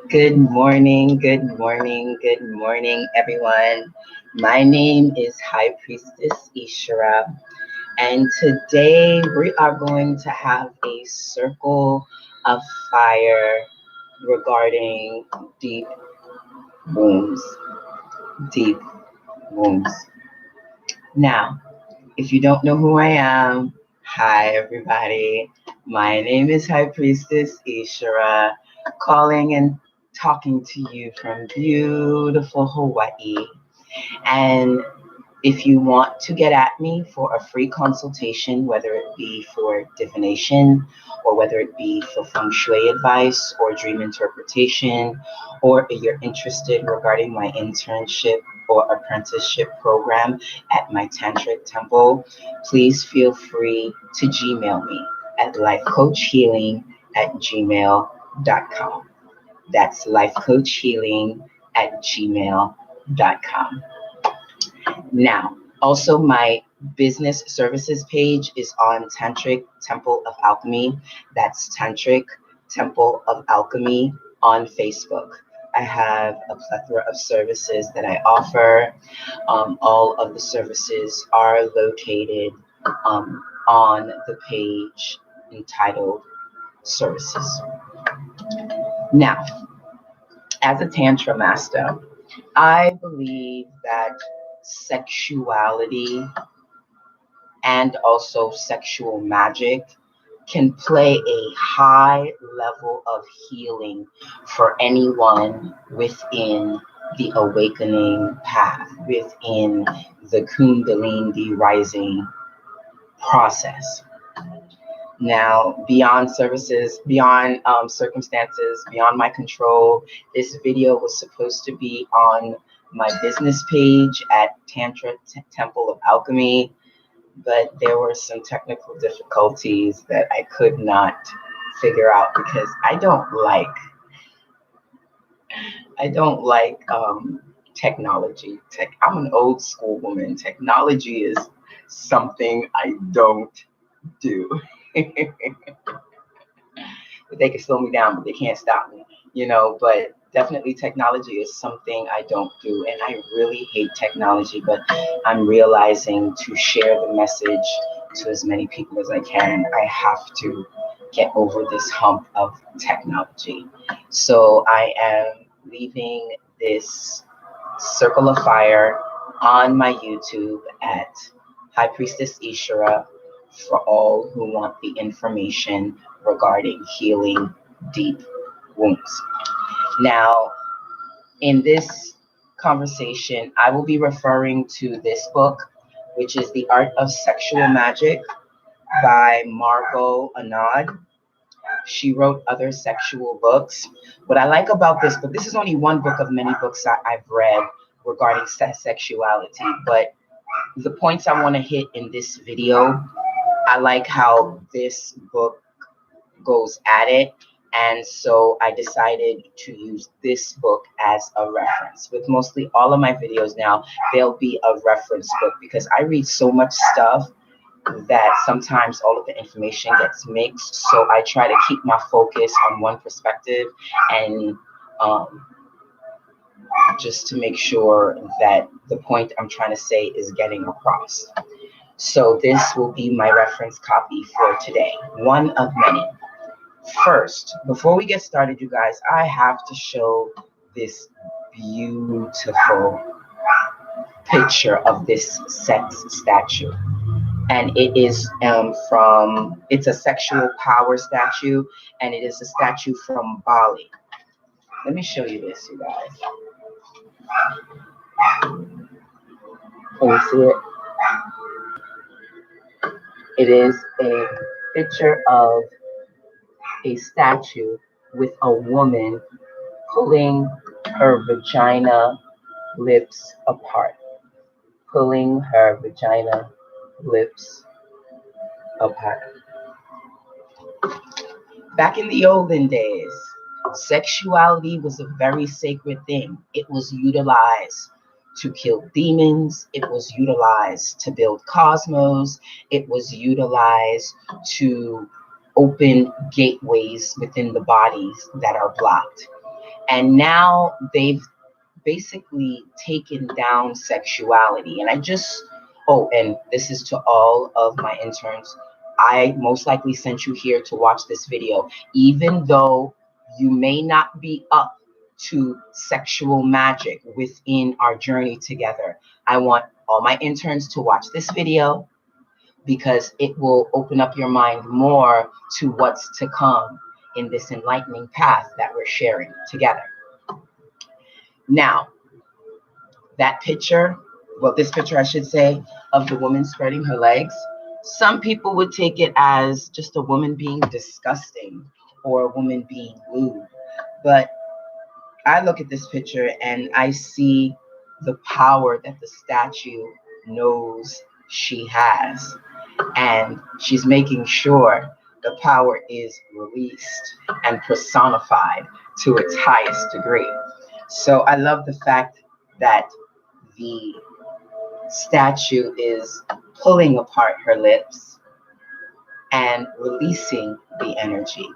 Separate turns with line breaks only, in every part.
Good morning, everyone. My name is High Priestess ISHERA, and today we are going to have a circle of fire regarding deep wounds. Deep wounds. Now, if you don't know who I am, hi, everybody. My name is High Priestess ISHERA, calling and talking to you from beautiful Hawaii. And if you want to get at me for a free consultation, whether it be for divination or whether it be for feng shui advice or dream interpretation, or if you're interested regarding my internship or apprenticeship program at my tantric temple, please feel free to Gmail me at lifecoachhealing@gmail.com. That's lifecoachhealing@gmail.com. Now, also my business services page is on Tantric Temple of Alchemy. That's Tantric Temple of Alchemy on Facebook. I have a plethora of services that I offer. All of the services are located on the page entitled Services. Now, as a Tantra master, I believe that sexuality and also sexual magic can play a high level of healing for anyone within the awakening path, within the Kundalini rising process. Now, beyond services, beyond circumstances, beyond my control, this video was supposed to be on my business page at Tantra Temple of Alchemy, but there were some technical difficulties that I could not figure out because I don't like technology. I'm an old school woman. Technology is something I don't do. They can slow me down, but they can't stop me, but definitely technology is something I don't do. And I really hate technology, but I'm realizing to share the message to as many people as I can, I have to get over this hump of technology. So I am leaving this circle of fire on my YouTube at High Priestess ISHERA for all who want the information regarding healing deep wounds. Now, in this conversation, I will be referring to this book, which is The Art of Sexual Magic by Margot Anand. She wrote other sexual books. What I like about this book, this is only one book of many books I've read regarding sexuality, but the points I want to hit in this video, I like how this book goes at it. And so I decided to use this book as a reference. With mostly all of my videos now, there'll be a reference book because I read so much stuff that sometimes all of the information gets mixed. So I try to keep my focus on one perspective and just to make sure that the point I'm trying to say is getting across. So this will be my reference copy for today, one of many. First, before we get started, you guys, I have to show this beautiful picture of this sex statue. And it is it's a sexual power statue, and it is a statue from Bali. Let me show you this, you guys. Can you see it? It is a picture of a statue with a woman pulling her vagina lips apart. Pulling her vagina lips apart. Back in the olden days, sexuality was a very sacred thing. It was utilized to kill demons. It was utilized to build cosmos. It was utilized to open gateways within the bodies that are blocked. And now they've basically taken down sexuality. And and this is to all of my interns. I most likely sent you here to watch this video, even though you may not be up to sexual magic within our journey together. I want all my interns to watch this video because it will open up your mind more to what's to come in this enlightening path that we're sharing together. Now, that picture, well, this picture, I should say, of the woman spreading her legs, some people would take it as just a woman being disgusting or a woman being lewd. But I look at this picture and I see the power that the statue knows she has. And she's making sure the power is released and personified to its highest degree. So I love the fact that the statue is pulling apart her lips and releasing the energy.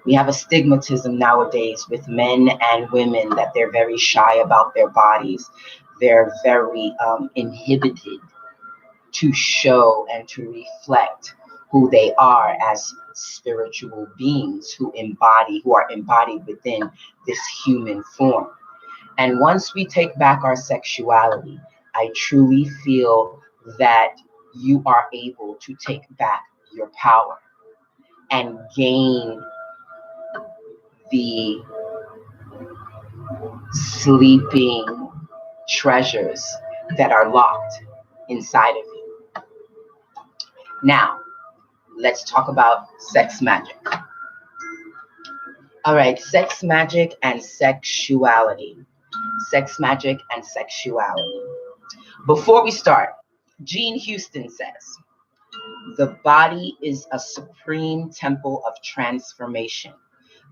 We have a stigmatism nowadays with men and women that they're very shy about their bodies. They're very inhibited to show and to reflect who they are as spiritual beings who are embodied within this human form. And once we take back our sexuality, I truly feel that you are able to take back your power and gain the sleeping treasures that are locked inside of you. Now, let's talk about sex magic. All right, sex magic and sexuality. Sex magic and sexuality. Before we start, Jean Houston says, the body is a supreme temple of transformation,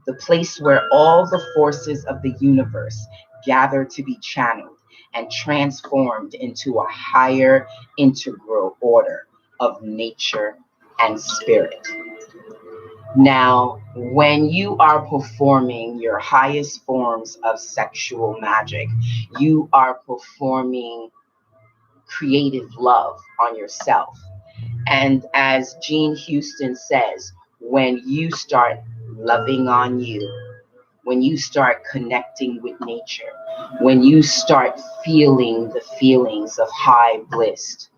the place where all the forces of the universe gather to be channeled and transformed into a higher integral order of nature and spirit. Now, when you are performing your highest forms of sexual magic, you are performing creative love on yourself. And as Jean Houston says, when you start loving on you, when you start connecting with nature, when you start feeling the feelings of high bliss,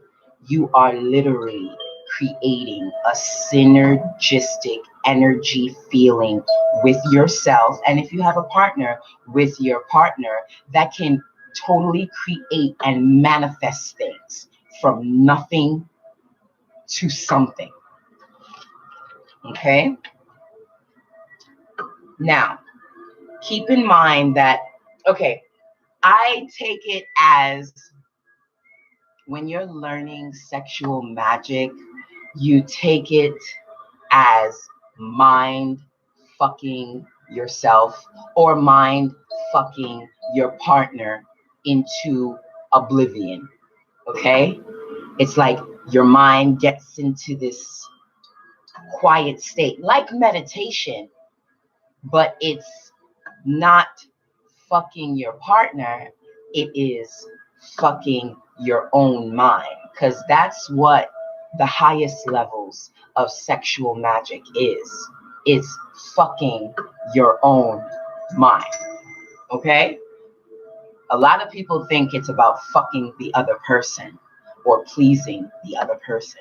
you are literally creating a synergistic energy feeling with yourself. And if you have a partner, with your partner, that can totally create and manifest things from nothing to something. Okay? Now, keep in mind that, okay, I take it as when you're learning sexual magic, you take it as mind fucking yourself or mind fucking your partner into oblivion. Okay? It's like your mind gets into this quiet state, like meditation, but it's not fucking your partner, it is fucking your own mind, because that's what the highest levels of sexual magic is. It's fucking your own mind. Okay? A lot of people think it's about fucking the other person or pleasing the other person,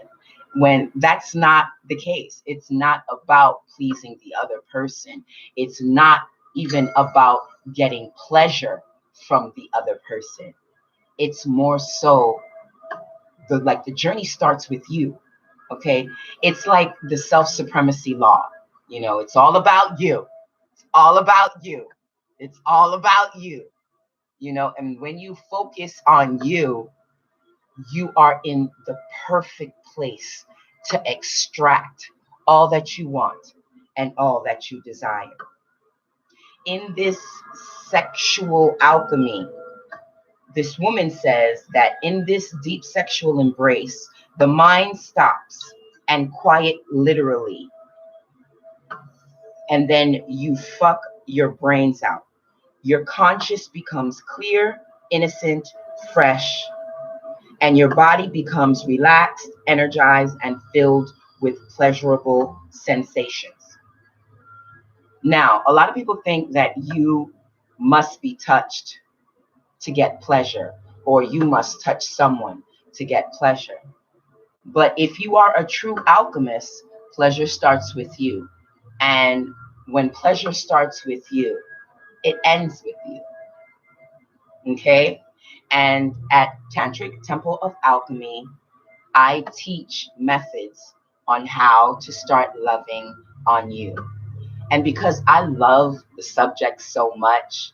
when that's not the case. It's not about pleasing the other person. It's not even about getting pleasure from the other person. It's more so the journey starts with you. Okay? It's like the self-supremacy law. You know, it's all about you. It's all about you. It's all about you. You know, and when you focus on you, you are in the perfect place to extract all that you want and all that you desire. In this sexual alchemy, this woman says that in this deep sexual embrace, the mind stops and quiet literally. And then you fuck your brains out. Your conscious becomes clear, innocent, fresh, and your body becomes relaxed, energized, and filled with pleasurable sensations. Now, a lot of people think that you must be touched to get pleasure, or you must touch someone to get pleasure. But if you are a true alchemist, pleasure starts with you. And when pleasure starts with you, it ends with you. Okay? And at Tantric Temple of Alchemy, I teach methods on how to start loving on you. And because I love the subject so much,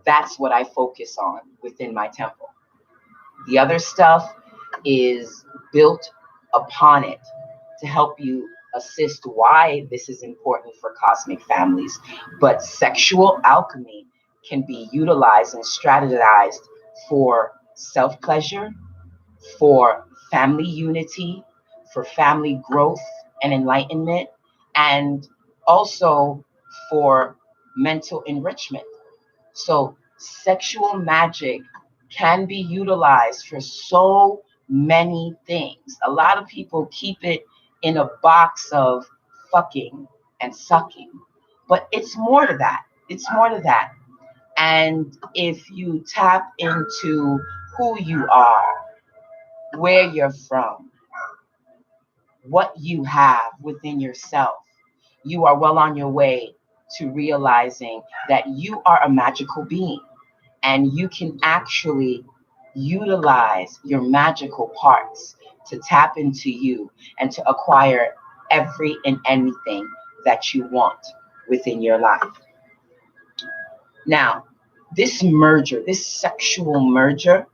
that's what I focus on within my temple. The other stuff is built upon it to help you assist why this is important for cosmic families. But sexual alchemy can be utilized and strategized for self-pleasure, for family unity, for family growth and enlightenment, and also for mental enrichment. So sexual magic can be utilized for so many things. A lot of people keep it in a box of fucking and sucking, but it's more to that. It's more to that. And if you tap into who you are, where you're from, what you have within yourself, you are well on your way to realizing that you are a magical being, and you can actually utilize your magical parts to tap into you and to acquire every and anything that you want within your life. Now, this merger, this sexual merger,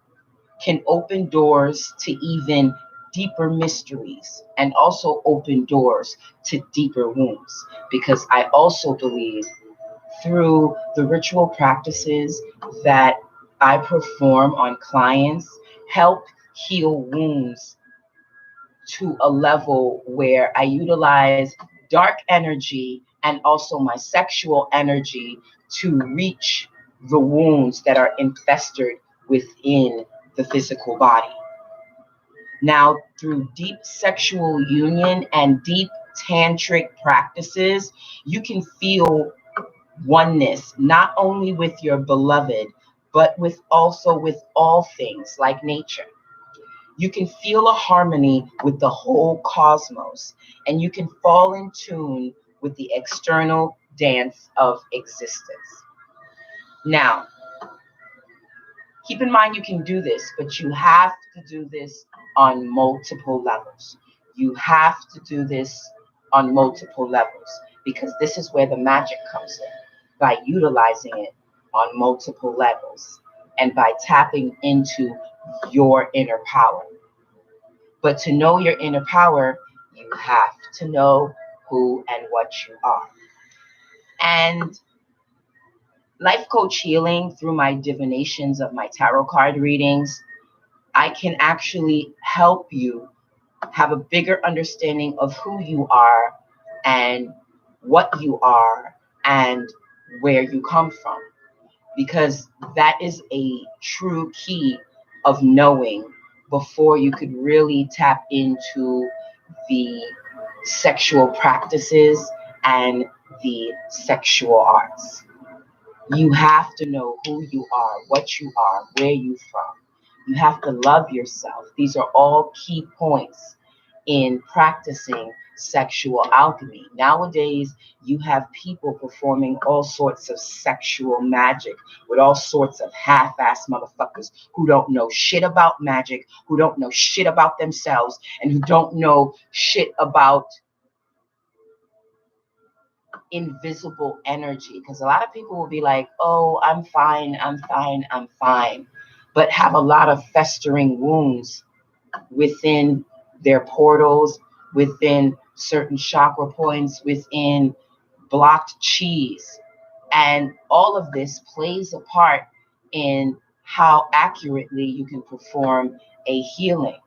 can open doors to even deeper mysteries and also open doors to deeper wounds, because I also believe through the ritual practices that I perform on clients, help heal wounds to a level where I utilize dark energy and also my sexual energy to reach the wounds that are infested within the physical body. Now, through deep sexual union and deep tantric practices, you can feel oneness, not only with your beloved, but with also with all things like nature. You can feel a harmony with the whole cosmos, and you can fall in tune with the external dance of existence. Now, keep in mind you can do this, but you have to do this on multiple levels. You have to do this on multiple levels, because this is where the magic comes in, by utilizing it on multiple levels and by tapping into your inner power. But to know your inner power, you have to know who and what you are. And life coach healing, through my divinations of my tarot card readings, I can actually help you have a bigger understanding of who you are and what you are and where you come from, because that is a true key of knowing before you could really tap into the sexual practices and the sexual arts. You have to know who you are, what you are, where you're from. You have to love yourself. These are all key points in practicing sexual alchemy. Nowadays, you have people performing all sorts of sexual magic with all sorts of half-ass motherfuckers who don't know shit about magic, who don't know shit about themselves, and who don't know shit about invisible energy. Because a lot of people will be like, oh, I'm fine, I'm fine, I'm fine, but have a lot of festering wounds within their portals, within certain chakra points, within blocked cheese. And all of this plays a part in how accurately you can perform a healing.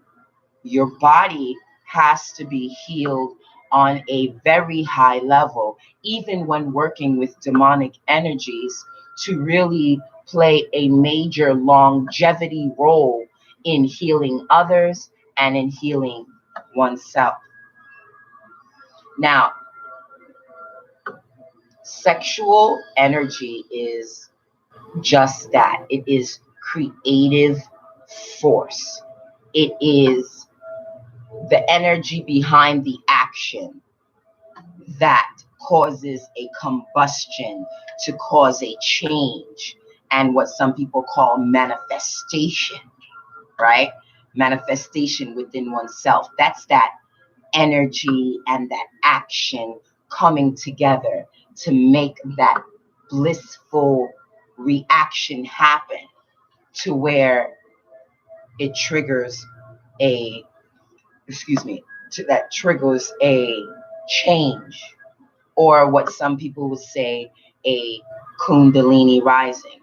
Your body has to be healed on a very high level, even when working with demonic energies, to really play a major longevity role in healing others and in healing oneself. Now, sexual energy is just that. It is creative force. It is the energy behind the action that causes a combustion to cause a change and what some people call manifestation, right? Manifestation within oneself. That's that energy and that action coming together to make that blissful reaction happen to where it triggers a, that triggers a change, or what some people would say, a kundalini rising.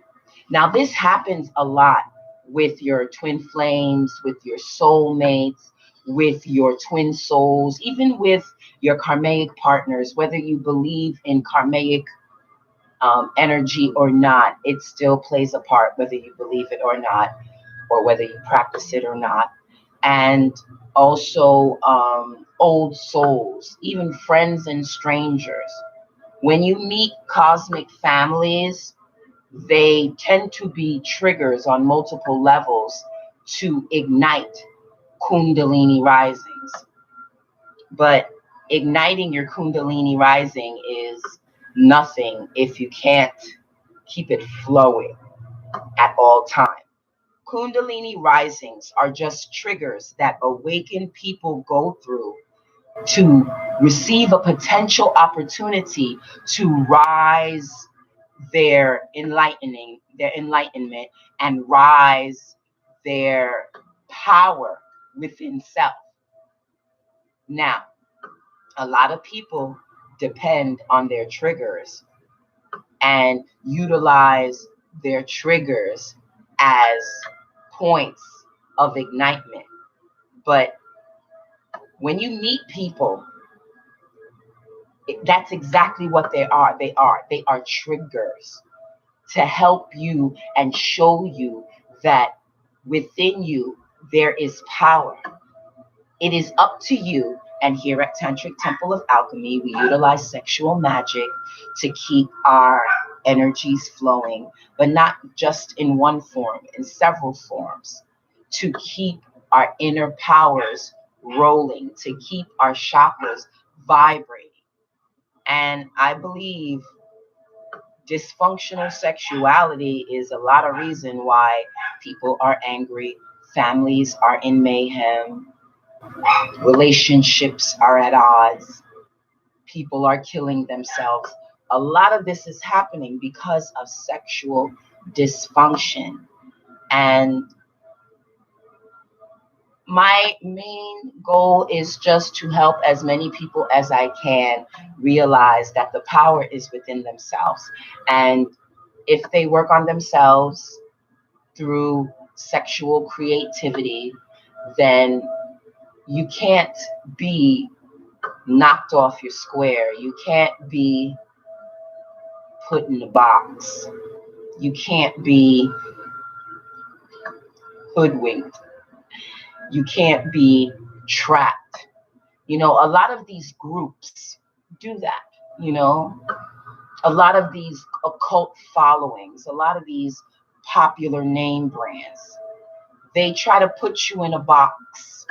Now, this happens a lot with your twin flames, with your soulmates, with your twin souls, even with your karmic partners, whether you believe in karmic energy or not, it still plays a part, whether you believe it or not, or whether you practice it or not. And also old souls, even friends and strangers. When you meet cosmic families, they tend to be triggers on multiple levels to ignite kundalini risings. But igniting your kundalini rising is nothing if you can't keep it flowing at all times. Kundalini risings are just triggers that awakened people go through to receive a potential opportunity to rise their enlightenment, and rise their power within self. Now, a lot of people depend on their triggers and utilize their triggers as points of ignitement. But when you meet people, that's exactly what they are. They are triggers to help you and show you that within you there is power. It is up to you. And here at Tantric Temple of Alchemy, we utilize sexual magic to keep our energies flowing, but not just in one form, in several forms, to keep our inner powers rolling, to keep our chakras vibrating. And I believe dysfunctional sexuality is a lot of reason why people are angry, families are in mayhem, relationships are at odds, people are killing themselves. A lot of this is happening because of sexual dysfunction. And my main goal is just to help as many people as I can realize that the power is within themselves. And if they work on themselves through sexual creativity, then you can't be knocked off your square. You can't be put in a box. You can't be hoodwinked. You can't be trapped. You know, a lot of these groups do that, you know, a lot of these occult followings, a lot of these popular name brands, they try to put you in a box,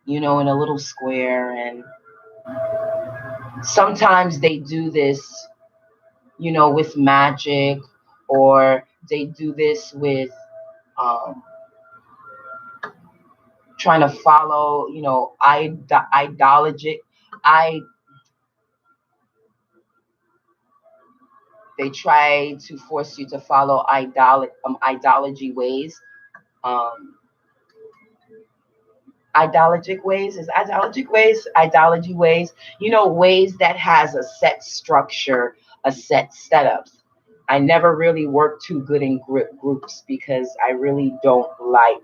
you know, in a little square. And sometimes they do this, you know, with magic, or they do this with trying to follow, you know, ideology. They try to force you to follow ideology ways. Um, Ideologic ways is ideology ways, you know, ways that has a set structure, a set setups. I never really work too good in groups because I really don't like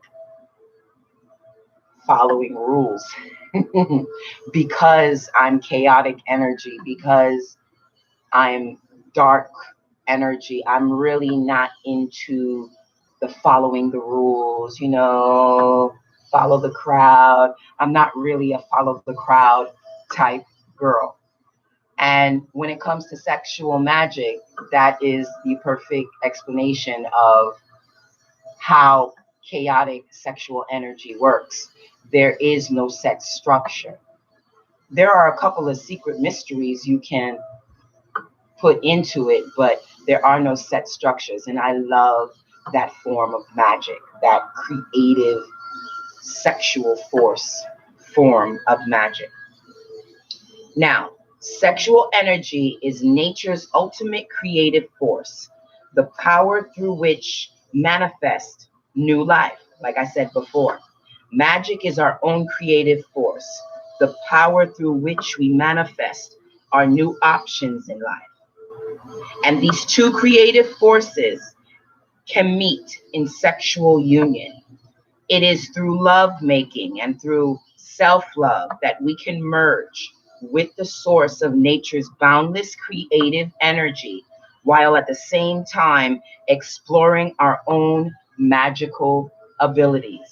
following rules. Because I'm chaotic energy, because I'm dark, energy. I'm really not into the following the rules, you know, follow the crowd. I'm not really a follow the crowd type girl. And when it comes to sexual magic, that is the perfect explanation of how chaotic sexual energy works. There is no set structure. There are a couple of secret mysteries you can put into it, but there are no set structures. And I love that form of magic, that creative sexual form of magic. Now, sexual energy is nature's ultimate creative force, the power through which manifest new life. Like I said before, magic is our own creative force, the power through which we manifest our new options in life. And these two creative forces can meet in sexual union. It is through love making and through self-love that we can merge with the source of nature's boundless creative energy, while at the same time exploring our own magical abilities.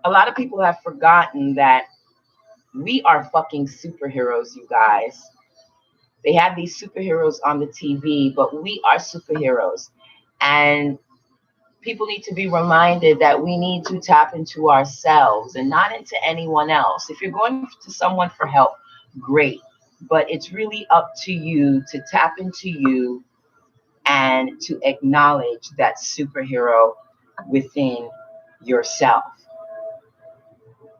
A lot of people have forgotten that we are fucking superheroes, you guys. They have these superheroes on the TV, but we are superheroes. And people need to be reminded that we need to tap into ourselves and not into anyone else. If you're going to someone for help, great. But it's really up to you to tap into you and to acknowledge that superhero within yourself.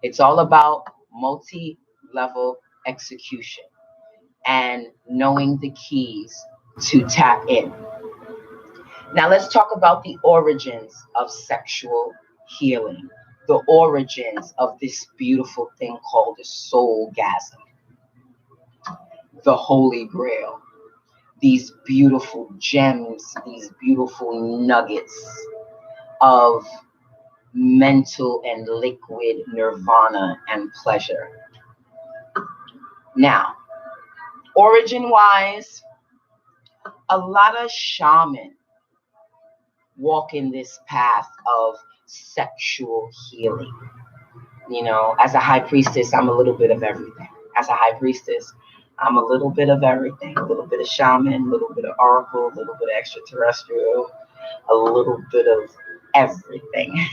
It's all about multi-level execution and knowing the keys to tap in. Now let's talk about the origins of sexual healing, the origins of this beautiful thing called the soulgasm, the holy grail, these beautiful gems, these beautiful nuggets of mental and liquid nirvana and pleasure. Now, origin-wise, a lot of shamans walk in this path of sexual healing. You know, as a high priestess, I'm a little bit of everything. As a high priestess, I'm a little bit of everything. A little bit of shaman, a little bit of oracle, a little bit of extraterrestrial, a little bit of everything.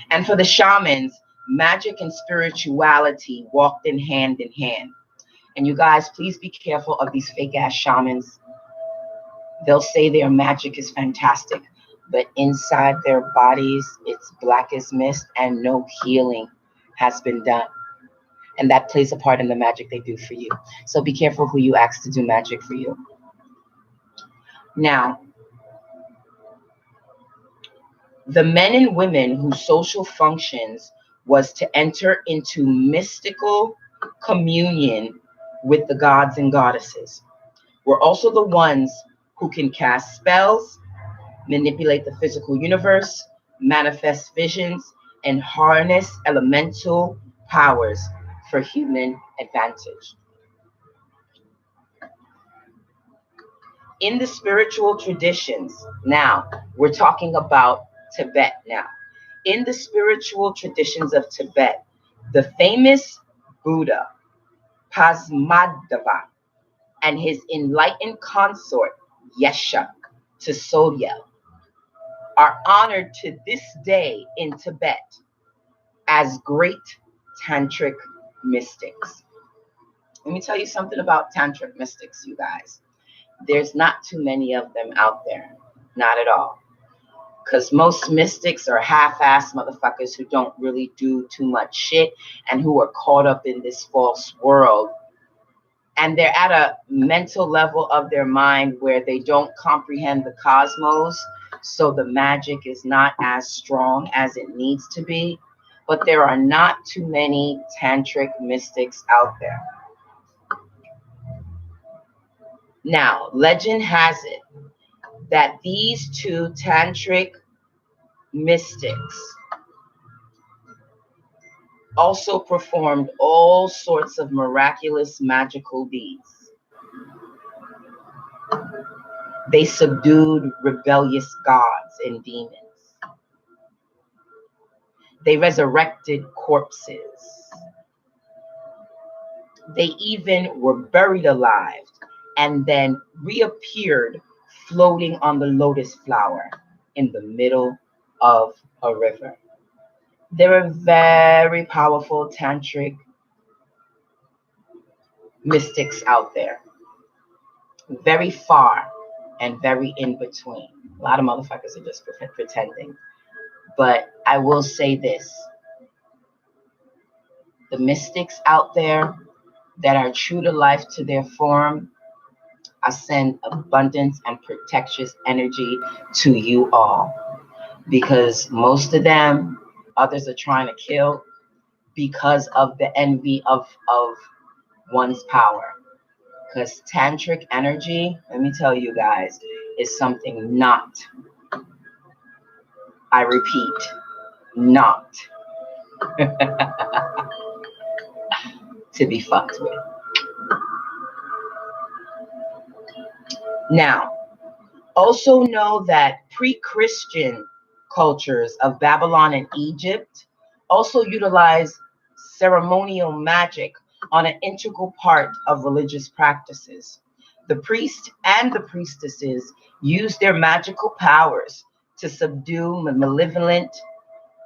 And for the shamans, magic and spirituality walked in hand. And you guys, please be careful of these fake ass shamans. They'll say their magic is fantastic, but inside their bodies, it's black as mist and no healing has been done. And that plays a part in the magic they do for you. So be careful who you ask to do magic for you. Now, the men and women whose social functions was to enter into mystical communion with the gods and goddesses were also the ones who can cast spells, manipulate the physical universe, manifest visions, and harness elemental powers for human advantage. In the spiritual traditions, now we're talking about Tibet now. In the spiritual traditions of Tibet, the famous Buddha, Padmasambhava, and his enlightened consort, Yesha Tsogyal, are honored to this day in Tibet as great tantric mystics. Let me tell you something about tantric mystics, you guys. There's not too many of them out there, not at all. Because most mystics are half-ass motherfuckers who don't really do too much shit and who are caught up in this false world. And they're at a mental level of their mind where they don't comprehend the cosmos, so the magic is not as strong as it needs to be. But there are not too many tantric mystics out there. Now, legend has it that these two tantric mystics also performed all sorts of miraculous magical deeds. They subdued rebellious gods and demons. They resurrected corpses. They even were buried alive and then reappeared floating on the lotus flower in the middle of a river. There are very powerful tantric mystics out there, very far and very in between. A lot of motherfuckers are just pretending. But I will say this, the mystics out there that are true to life, to their form, I send abundance and protectious energy to you all, because most of them, others are trying to kill because of the envy of one's power. Because tantric energy, let me tell you guys, is something not, I repeat, not to be fucked with. Now, also know that pre-Christian cultures of Babylon and Egypt also utilize ceremonial magic on an integral part of religious practices. The priest and the priestesses use their magical powers to subdue malevolent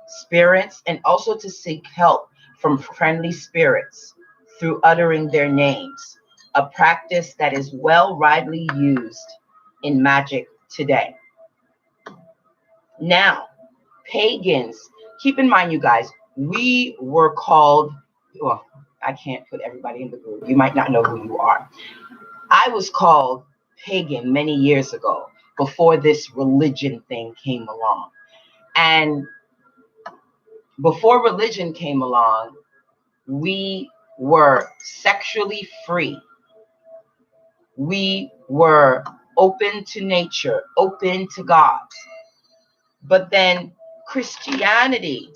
spirits and also to seek help from friendly spirits through uttering their names, a practice that is well widely used in magic today. Now, pagans, keep in mind, you guys, we were called, well, I can't put everybody in the group. You might not know who you are. I was called pagan many years ago, before this religion thing came along. And before religion came along, we were sexually free. We were open to nature, open to God. But then Christianity,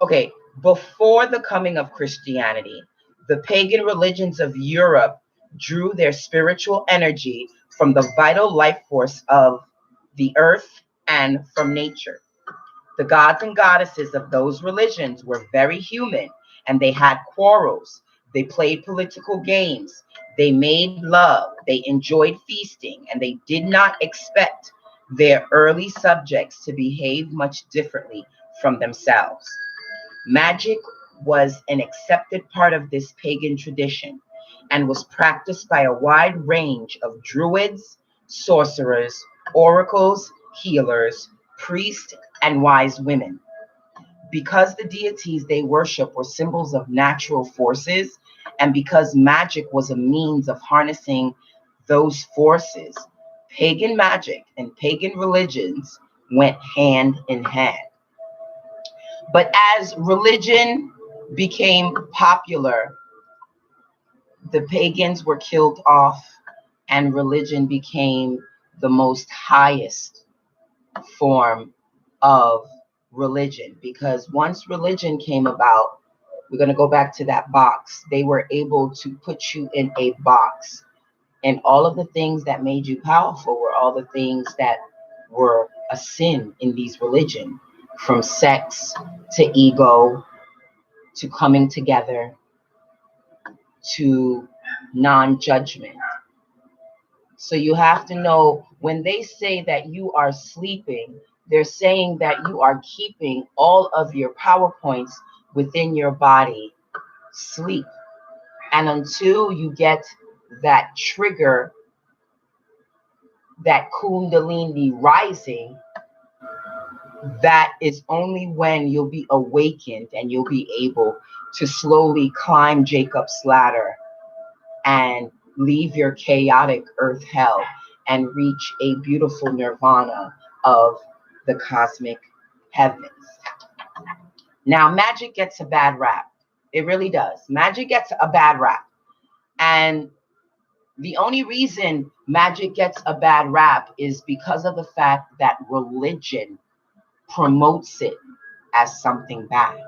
okay, before the coming of Christianity, the pagan religions of Europe drew their spiritual energy from the vital life force of the earth and from nature. The gods and goddesses of those religions were very human, and they had quarrels. They played political games. They made love. They enjoyed feasting, and they did not expect their early subjects to behave much differently from themselves. Magic was an accepted part of this pagan tradition and was practiced by a wide range of druids, sorcerers, oracles, healers, priests, and wise women. Because the deities they worship were symbols of natural forces, and because magic was a means of harnessing those forces, pagan magic and pagan religions went hand in hand. But as religion became popular, the pagans were killed off, and religion became the most highest form of religion. Because once religion came about, we're going to go back to that box. They were able to put you in a box, and all of the things that made you powerful were all the things that were a sin in these religions, from sex to ego to coming together to non-judgment. So you have to know, when they say that you are sleeping, they're saying that you are keeping all of your power points within your body sleep. And until you get that trigger, that kundalini rising, that is only when you'll be awakened and you'll be able to slowly climb Jacob's ladder and leave your chaotic earth hell and reach a beautiful nirvana of the cosmic heavens. Now, magic gets a bad rap. It really does. Magic gets a bad rap. And the only reason magic gets a bad rap is because of the fact that religion promotes it as something bad.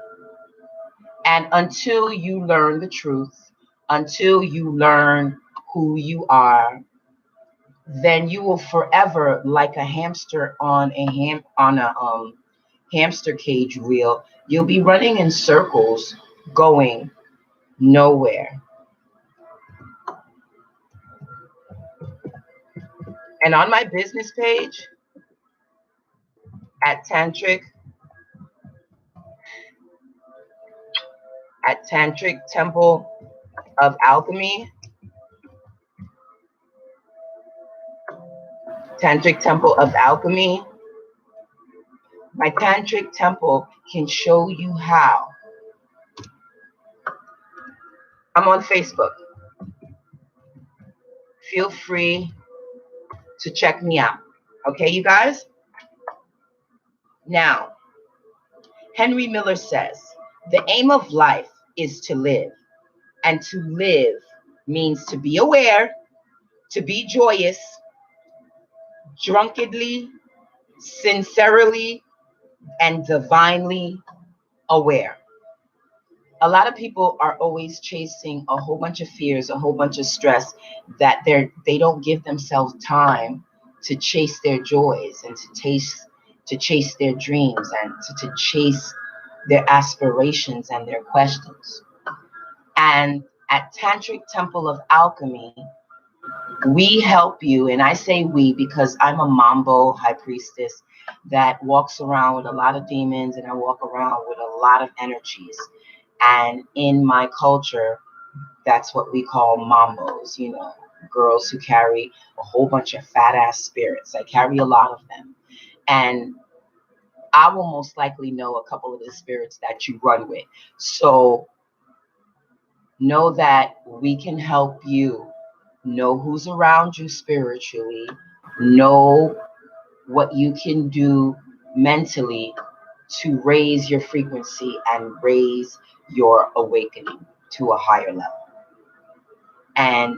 And until you learn the truth, until you learn who you are, then you will forever, like a hamster on a hamster cage wheel, you'll be running in circles, going nowhere. And on my business page at Tantric Temple of Alchemy, Tantric Temple of Alchemy, my Tantric Temple can show you how. I'm on Facebook. Feel free to check me out. Okay, you guys? Now, Henry Miller says, the aim of life is to live. And to live means to be aware, to be joyous, drunkenly, sincerely, and divinely aware. A lot of people are always chasing a whole bunch of fears, a whole bunch of stress, that they don't give themselves time to chase their joys and to chase their dreams and to chase their aspirations and their questions. And at Tantric Temple of Alchemy, we help you, and I say we because I'm a Mambo high priestess that walks around with a lot of demons, and I walk around with a lot of energies. And in my culture, that's what we call Mambos, you know, girls who carry a whole bunch of fat ass spirits. I carry a lot of them. And I will most likely know a couple of the spirits that you run with. So know that we can help you know who's around you spiritually, know what you can do mentally to raise your frequency and raise your awakening to a higher level. And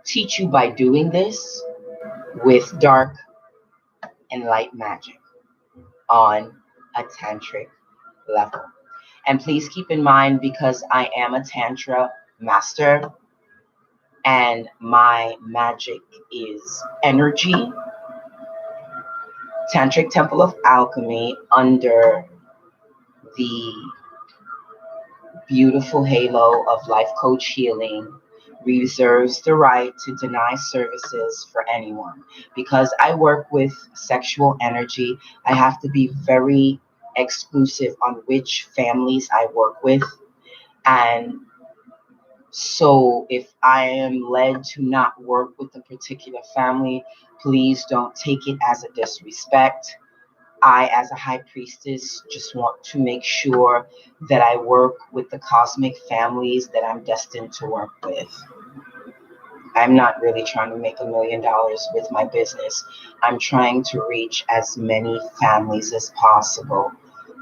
teach you by doing this with dark and light magic on a tantric level. And please keep in mind, because I am a Tantra master and my magic is energy, Tantric Temple of Alchemy, under the beautiful halo of life coach healing, reserves the right to deny services for anyone. Because I work with sexual energy, I have to be very exclusive on which families I work with. And so if I am led to not work with a particular family, please don't take it as a disrespect. I, as a high priestess, just want to make sure that I work with the cosmic families that I'm destined to work with. I'm not really trying to make $1 million with my business. I'm trying to reach as many families as possible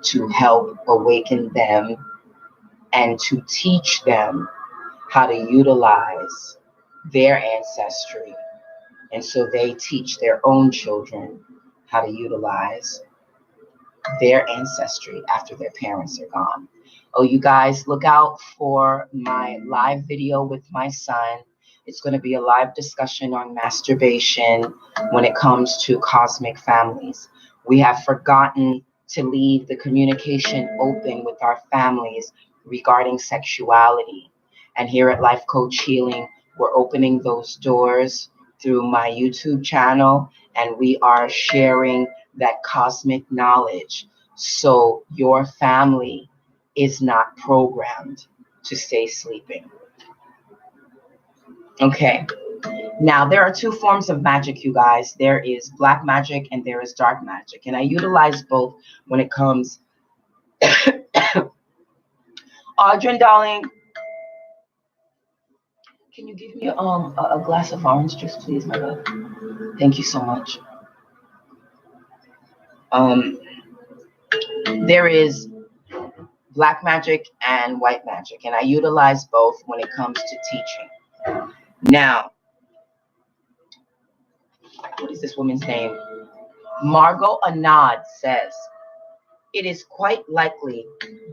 to help awaken them and to teach them how to utilize their ancestry. And so they teach their own children how to utilize their ancestry after their parents are gone. Oh, you guys, look out for my live video with my son. It's going to be a live discussion on masturbation when it comes to cosmic families. We have forgotten to leave the communication open with our families regarding sexuality. And here at Life Coach Healing, we're opening those doors through my YouTube channel, and we are sharing that cosmic knowledge so your family is not programmed to stay sleeping. Okay, now there are two forms of magic, you guys. There is black magic and there is dark magic, and I utilize both when it comes. Audrey, darling, can you give me a glass of orange juice, please, my love? Thank you so much. There is black magic and white magic, and I utilize both when it comes to teaching. Now, what is this woman's name? Margot Anand says, it is quite likely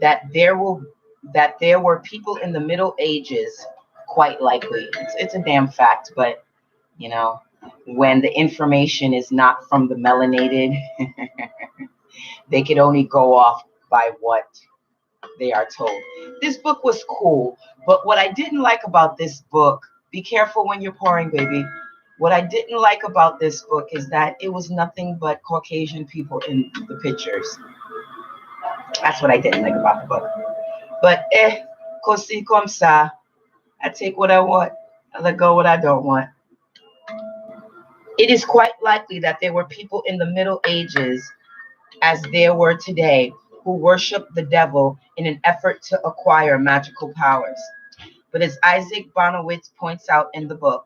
that there were people in the Middle Ages, quite likely. It's a damn fact, but you know, when the information is not from the melanated, they can only go off by what they are told. This book was cool, but what I didn't like about this book, be careful when you're pouring, baby. What I didn't like about this book is that it was nothing but Caucasian people in the pictures. That's what I didn't like about the book. But kosi comme ça. I take what I want, I let go what I don't want. It is quite likely that there were people in the Middle Ages, as there were today, who worshiped the devil in an effort to acquire magical powers. But as Isaac Bonowitz points out in the book,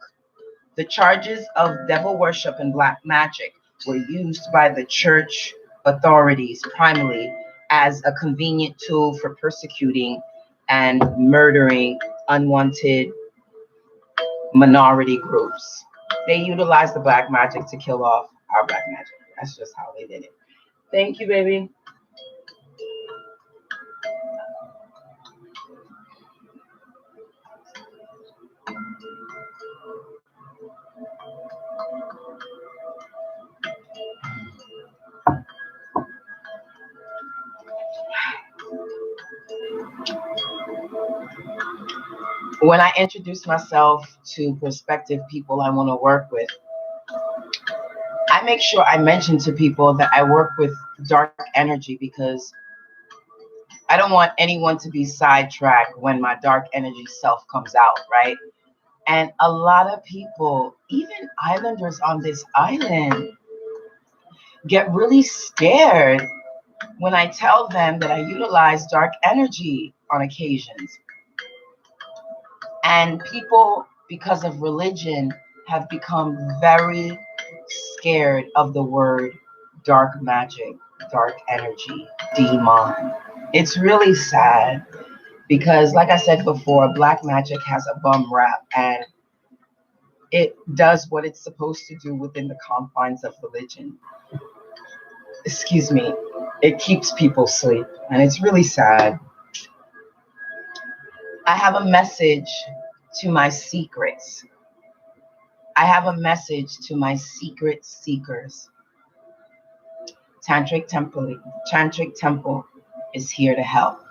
the charges of devil worship and black magic were used by the church authorities primarily as a convenient tool for persecuting and murdering unwanted minority groups. They utilized the black magic to kill off our black magic. That's just how they did it. Thank you, baby. When I introduce myself to prospective people I want to work with, I make sure I mention to people that I work with dark energy because I don't want anyone to be sidetracked when my dark energy self comes out, right? And a lot of people, even islanders on this island, get really scared when I tell them that I utilize dark energy on occasions. And people, because of religion, have become very scared of the word dark magic, dark energy, demon. It's really sad because, like I said before, black magic has a bum rap and it does what it's supposed to do within the confines of religion. Excuse me, it keeps people asleep, and it's really sad. I have a message to my secrets. I have a message to my secret seekers. Tantric Temple is here to help.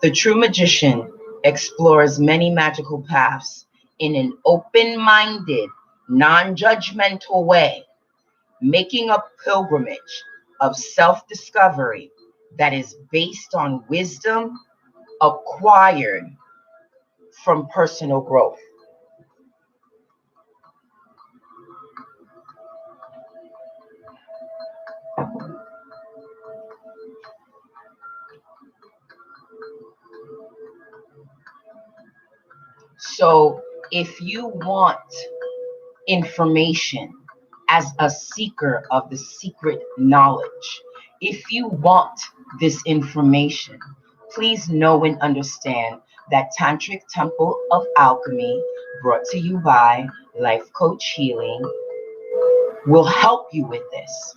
The true magician explores many magical paths in an open-minded, non-judgmental way, making a pilgrimage of self-discovery that is based on wisdom acquired from personal growth. So if you want information as a seeker of the secret knowledge, if you want this information, please know and understand that Tantric Temple of Alchemy, brought to you by Life Coach Healing, will help you with this.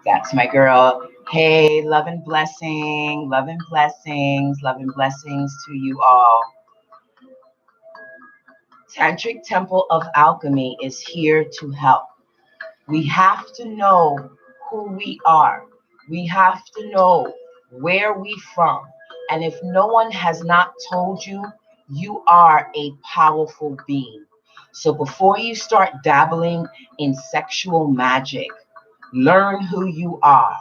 That's my girl. Hey, love and blessing, love and blessings, love and blessings to you all. Tantric Temple of Alchemy is here to help. We have to know who we are. We have to know where we're from. And if no one has not told you, you are a powerful being. So before you start dabbling in sexual magic, learn who you are.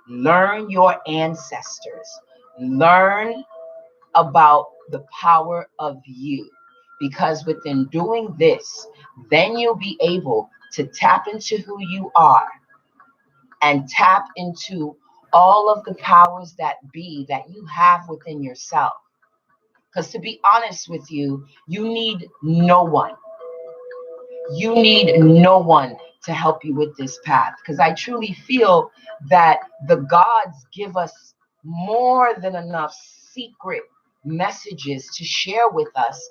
Learn your ancestors. Learn about the power of you. Because within doing this, then you'll be able to tap into who you are and tap into all of the powers that be that you have within yourself. Because to be honest with you, you need no one. You need no one to help you with this path. Because I truly feel that the gods give us more than enough secret messages to share with us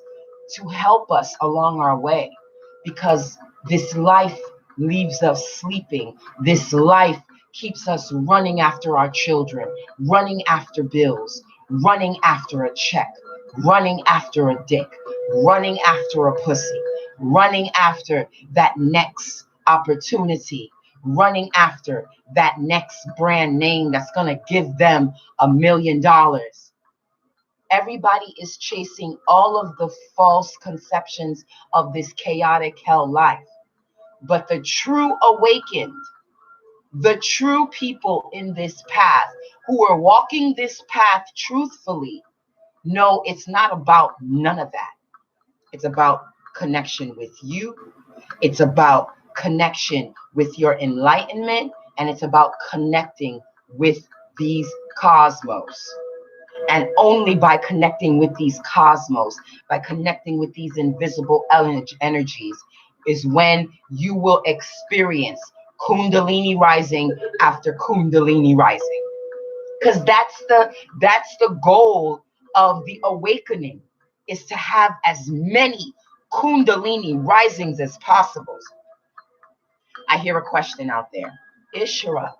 to help us along our way. Because this life leaves us sleeping. This life keeps us running after our children, running after bills, running after a check, running after a dick, running after a pussy, running after that next opportunity, running after that next brand name that's going to give them $1 million. Everybody is chasing all of the false conceptions of this chaotic hell life. But the true awakened, the true people in this path who are walking this path truthfully, know it's not about none of that. It's about connection with you. It's about connection with your enlightenment. And it's about connecting with these cosmos. And only by connecting with these cosmos, by connecting with these invisible energies, is when you will experience Kundalini rising after Kundalini rising. Because that's the goal of the awakening, is to have as many Kundalini risings as possible. I hear a question out there. ISHERA,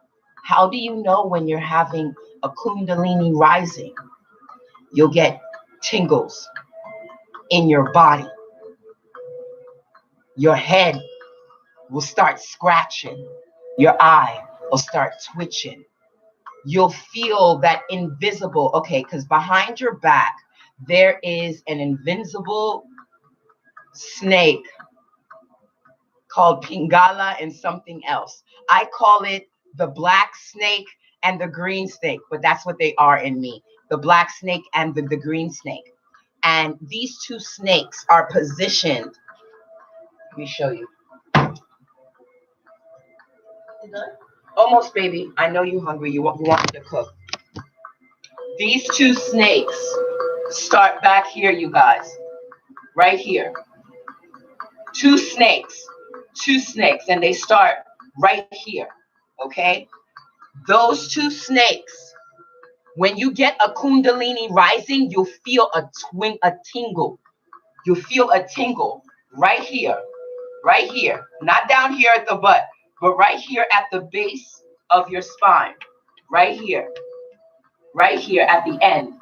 how do you know when you're having a Kundalini rising? You'll get tingles in your body. Your head will start scratching. Your eye will start twitching. You'll feel that invisible, okay, because behind your back, there is an invisible snake called Pingala and something else. I call it the black snake and the green snake, but that's what they are in me. The black snake and the green snake. And these two snakes are positioned. Let me show you. Almost, baby. I know you're hungry. You want me to cook. These two snakes start back here, you guys. Right here. Two snakes. And they start right here. Okay? Those two snakes, when you get a Kundalini rising, you'll feel a tingle. You'll feel a tingle right here. Right here. Not down here at the butt, but right here at the base of your spine. Right here. Right here at the end.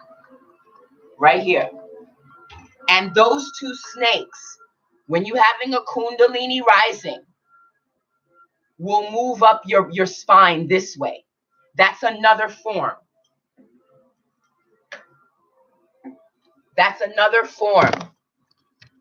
Right here. And those two snakes, when you're having a Kundalini rising, will move up your spine this way. That's another form. That's another form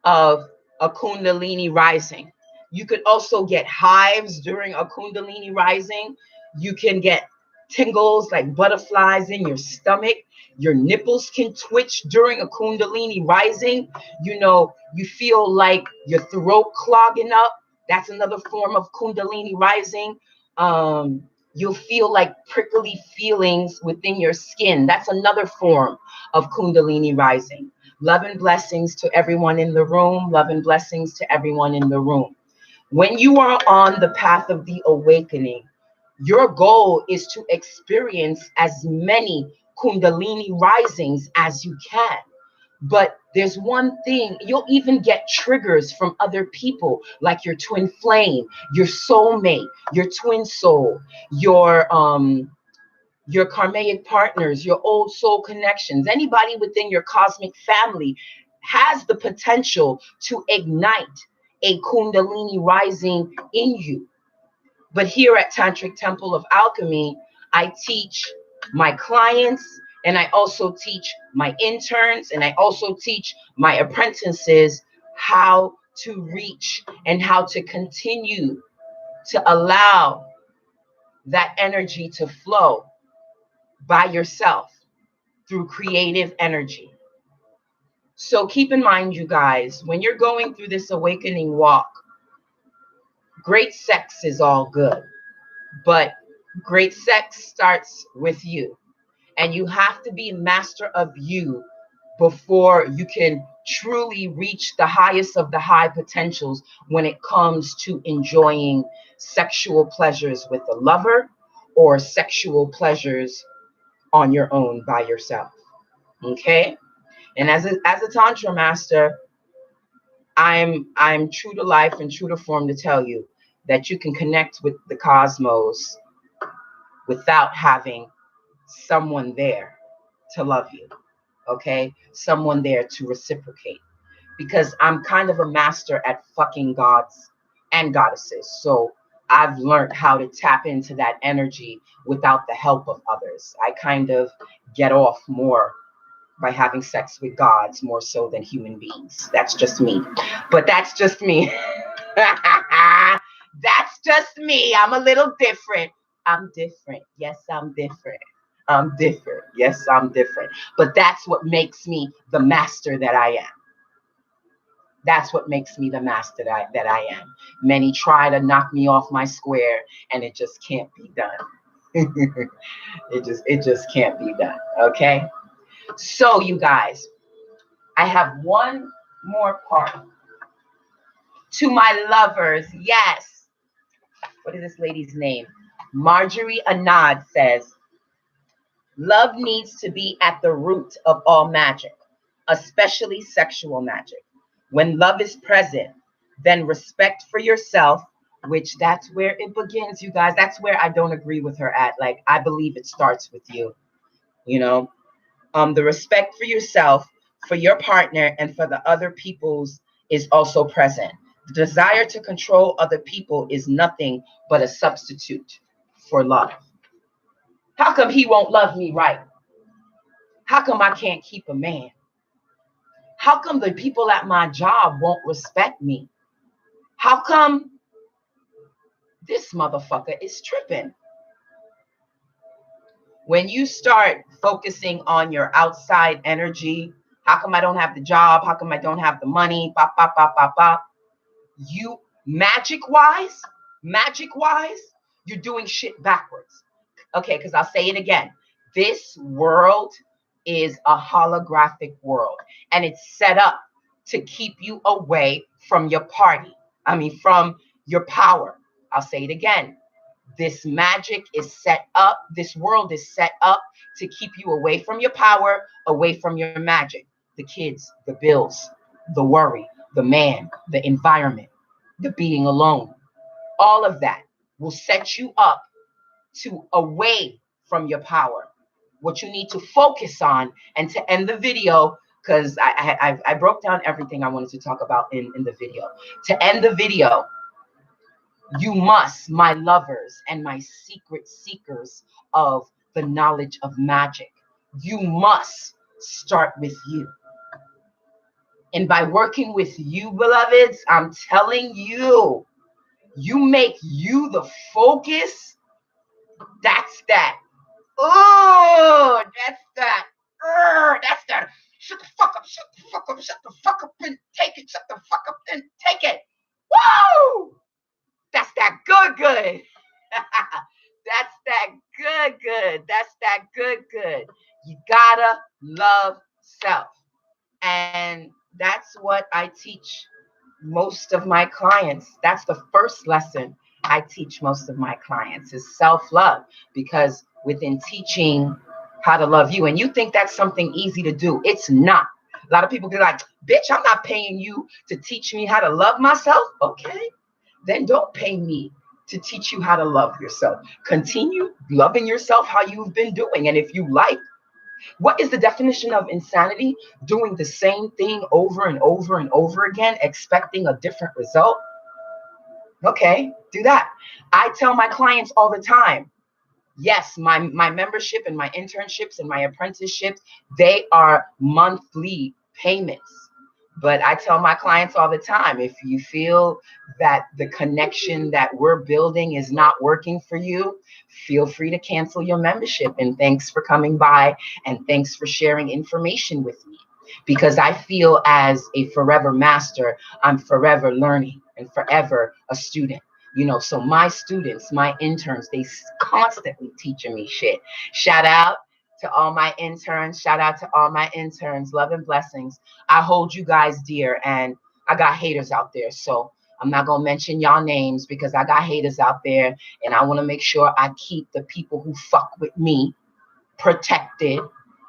of a Kundalini rising. You could also get hives during a Kundalini rising. You can get tingles like butterflies in your stomach. Your nipples can twitch during a Kundalini rising. You know, you feel like your throat clogging up. That's another form of Kundalini rising. You'll feel like prickly feelings within your skin. That's another form of Kundalini rising. Love and blessings to everyone in the room. Love and blessings to everyone in the room. When you are on the path of the awakening, your goal is to experience as many Kundalini risings as you can. But there's one thing, you'll even get triggers from other people, like your twin flame, your soulmate, your twin soul, your karmic partners, your old soul connections. Anybody within your cosmic family has the potential to ignite a Kundalini rising in you. But here at Tantric Temple of Alchemy, I teach my clients, and I also teach my interns, and I also teach my apprentices how to reach and how to continue to allow that energy to flow by yourself through creative energy. So keep in mind, you guys, when you're going through this awakening walk, great sex is all good, but great sex starts with you. And you have to be a master of you before you can truly reach the highest of the high potentials when it comes to enjoying sexual pleasures with a lover or sexual pleasures on your own by yourself. Okay? And as a Tantra master, I'm true to life and true to form to tell you, that you can connect with the cosmos without having someone there to love you, okay? Someone there to reciprocate. Because I'm kind of a master at fucking gods and goddesses. So I've learned how to tap into that energy without the help of others. I kind of get off more by having sex with gods more so than human beings. That's just me. But that's just me. That's just me. I'm a little different. I'm different. Yes, I'm different. I'm different. Yes, I'm different. But that's what makes me the master that I am. That's what makes me the master that I am. Many try to knock me off my square, and it just can't be done. it just can't be done. Okay. So you guys, I have one more part. To my lovers, yes. What is this lady's name? Marjorie Anad says, love needs to be at the root of all magic, especially sexual magic. When love is present, then respect for yourself, which that's where it begins, you guys. That's where I don't agree with her at. Like, I believe it starts with you, you know? The respect for yourself, for your partner, and for the other people's is also present. The desire to control other people is nothing but a substitute for love. How come he won't love me right? How come I can't keep a man? How come the people at my job won't respect me? How come this motherfucker is tripping? When you start focusing on your outside energy, how come I don't have the job? How come I don't have the money? Pop, pop, pop, pop, pop. You magic wise, you're doing shit backwards. Okay, because I'll say it again. This world is a holographic world, and it's set up to keep you away from your party. I mean, from your power. I'll say it again. This magic is set up, this world is set up to keep you away from your power, away from your magic. The kids, the bills, the worry, the man, the environment, the being alone. All of that will set you up to away from your power. What you need to focus on, and to end the video, because I broke down everything I wanted to talk about in the video. To end the video, you must, my lovers and my secret seekers of the knowledge of magic, you must start with you. And by working with you, beloveds, I'm telling you, you make you the focus. That's that. Oh, that's that. That's that. Shut the fuck up, shut the fuck up, shut the fuck up and take it, shut the fuck up and take it. Woo! That's that good. That's that good. That's that good. You gotta love self. And that's what I teach most of my clients. That's the first lesson I teach most of my clients is self-love. Because within teaching how to love you, and you think that's something easy to do, it's not. A lot of people be like, bitch, I'm not paying you to teach me how to love myself. Okay, then don't pay me to teach you how to love yourself. Continue loving yourself how you've been doing. And if you like, what is the definition of insanity? Doing the same thing over and over and over again, expecting a different result. Okay, do that. I tell my clients all the time, yes, my membership and my internships and my apprenticeships, they are monthly payments. But I tell my clients all the time, if you feel that the connection that we're building is not working for you, feel free to cancel your membership. And thanks for coming by, and thanks for sharing information with me. Because I feel as a forever master, I'm forever learning and forever a student. You know, so my students, my interns, they constantly teaching me shit. Shout out to all my interns. Shout out to all my interns. Love and blessings. I hold you guys dear, and I got haters out there. So I'm not going to mention y'all names because I got haters out there, and I want to make sure I keep the people who fuck with me protected,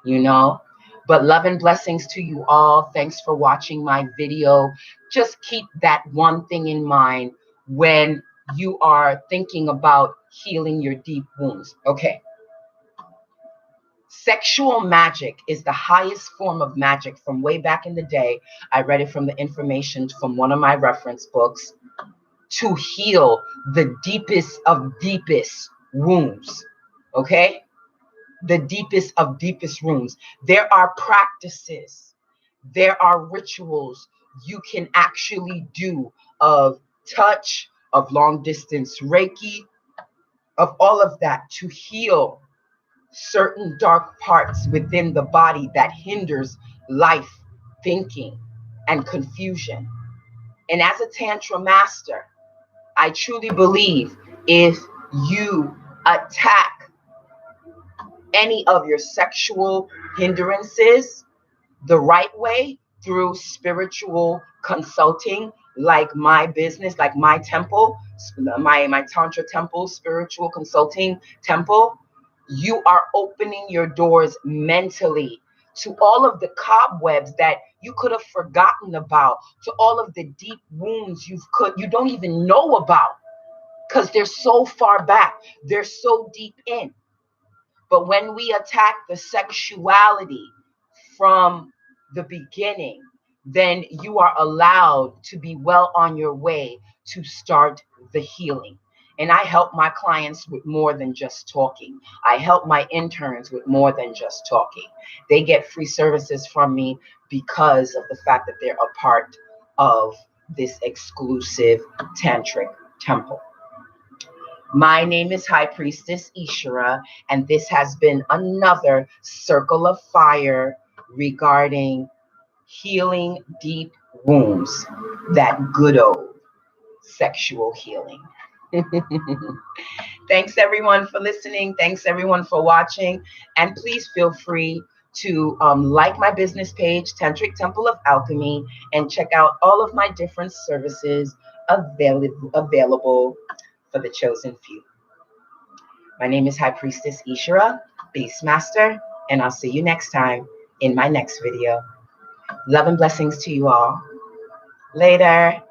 you know. But love and blessings to you all. Thanks for watching my video. Just keep that one thing in mind when you are thinking about healing your deep wounds. Okay. Sexual magic is the highest form of magic from way back in the day. I read it from the information from one of my reference books, to heal the deepest of deepest wounds. Okay? The deepest of deepest wounds. There are practices, there are rituals you can actually do of touch, of long distance Reiki, of all of that to heal certain dark parts within the body that hinders life, thinking, and confusion. And as a Tantra master, I truly believe if you attack any of your sexual hindrances the right way through spiritual consulting, like my business, like my temple, my Tantra temple, spiritual consulting temple, you are opening your doors mentally to all of the cobwebs that you could have forgotten about, to all of the deep wounds you don't even know about, because they're so far back, they're so deep in. But when we attack the sexuality from the beginning, then you are allowed to be well on your way to start the healing. And I help my clients with more than just talking. I help my interns with more than just talking. They get free services from me because of the fact that they're a part of this exclusive tantric temple. My name is High Priestess ISHERA, and this has been another Circle of Fire regarding healing deep wounds, that good old sexual healing. Thanks everyone for listening. Thanks everyone for watching. And please feel free to like my business page, Tantric Temple of Alchemy, and check out all of my different services available for the chosen few. My name is High Priestess ISHERA, Beastmaster, and I'll see you next time in my next video. Love and blessings to you all. Later.